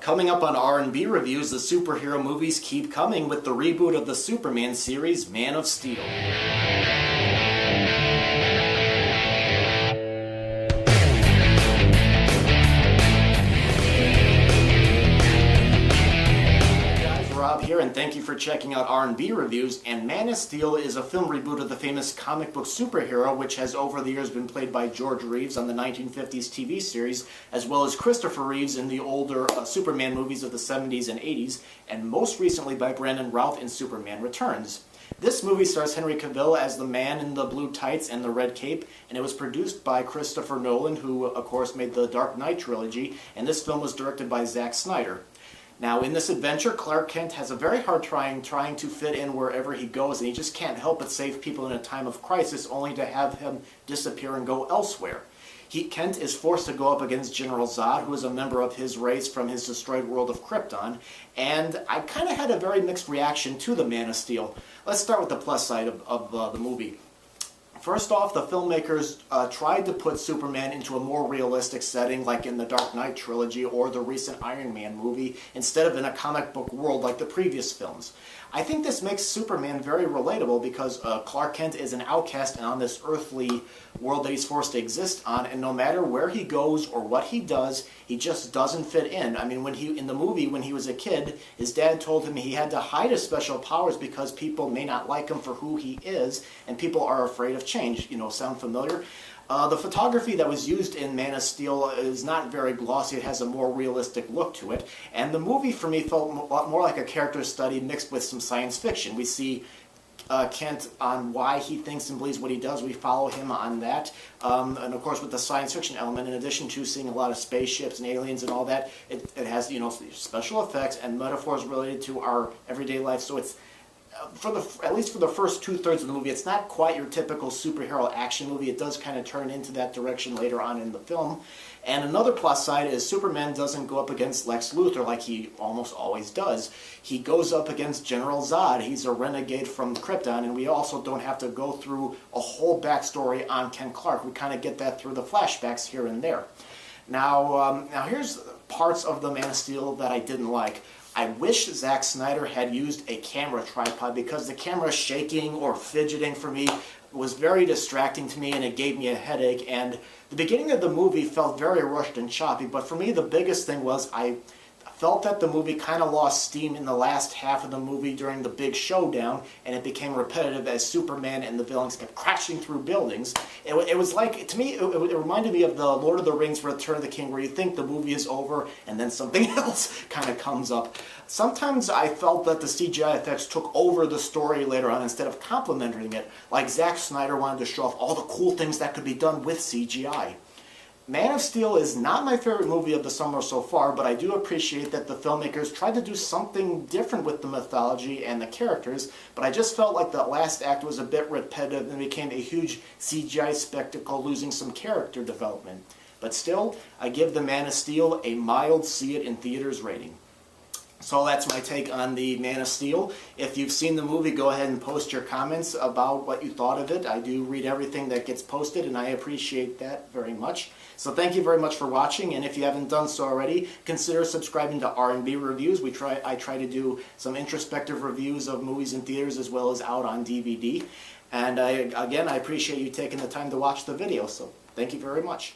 Coming up on R&B Reviews, the superhero movies keep coming with the reboot of the Superman series, Man of Steel. Here, and thank you for checking out R&B Reviews. And Man of Steel is a film reboot of the famous comic book superhero, which has over the years been played by George Reeves on the 1950s TV series, as well as Christopher Reeves in the older Superman movies of the 70s and 80s, and most recently by Brandon Routh in Superman Returns. This movie stars Henry Cavill as the man in the blue tights and the red cape, and it was produced by Christopher Nolan, who of course made the Dark Knight trilogy, and this film was directed by Zack Snyder. Now, in this adventure, Clark Kent has a very hard trying to fit in wherever he goes, and he just can't help but save people in a time of crisis, only to have him disappear and go elsewhere. Kent is forced to go up against General Zod, who is a member of his race from his destroyed world of Krypton, and I kind of had a very mixed reaction to the Man of Steel. Let's start with the plus side of the movie. First off, the filmmakers tried to put Superman into a more realistic setting like in the Dark Knight trilogy or the recent Iron Man movie instead of in a comic book world like the previous films. I think this makes Superman very relatable because Clark Kent is an outcast on this earthly world that he's forced to exist on, and no matter where he goes or what he does, he just doesn't fit in. I mean, in the movie, when he was a kid, his dad told him he had to hide his special powers because people may not like him for who he is, and people are afraid of change. You know, sound familiar? The photography that was used in Man of Steel is not very glossy. It has a more realistic look to it. And the movie, for me, felt a lot more like a character study mixed with some science fiction. We see Kent on why he thinks and believes what he does. We follow him on that. And of course, with the science fiction element, in addition to seeing a lot of spaceships and aliens and all that, it has, you know, special effects and metaphors related to our everyday life. So it's at least for the first two-thirds of the movie, it's not quite your typical superhero action movie. It does kind of turn into that direction later on in the film. And another plus side is Superman doesn't go up against Lex Luthor like he almost always does. He goes up against General Zod. He's a renegade from Krypton, and we also don't have to go through a whole backstory on Ken Clark. We kind of get that through the flashbacks here and there. Now here's parts of the Man of Steel that I didn't like. I wish Zack Snyder had used a camera tripod because the camera shaking or fidgeting for me was very distracting to me, and it gave me a headache. And the beginning of the movie felt very rushed and choppy, but for me the biggest thing was I felt that the movie kind of lost steam in the last half of the movie during the big showdown, and it became repetitive as Superman and the villains kept crashing through buildings. It was like, to me, it reminded me of the Lord of the Rings Return of the King, where you think the movie is over and then something else kind of comes up. Sometimes I felt that the CGI effects took over the story later on instead of complementing it, like Zack Snyder wanted to show off all the cool things that could be done with CGI. Man of Steel is not my favorite movie of the summer so far, but I do appreciate that the filmmakers tried to do something different with the mythology and the characters, but I just felt like the last act was a bit repetitive and became a huge CGI spectacle, losing some character development. But still, I give the Man of Steel a mild see it in theaters rating. So that's my take on the Man of Steel. If you've seen the movie, go ahead and post your comments about what you thought of it. I do read everything that gets posted, and I appreciate that very much. So thank you very much for watching, and if you haven't done so already, consider subscribing to R&B Reviews. I try to do some introspective reviews of movies in theaters as well as out on DVD. And again, I appreciate you taking the time to watch the video, so thank you very much.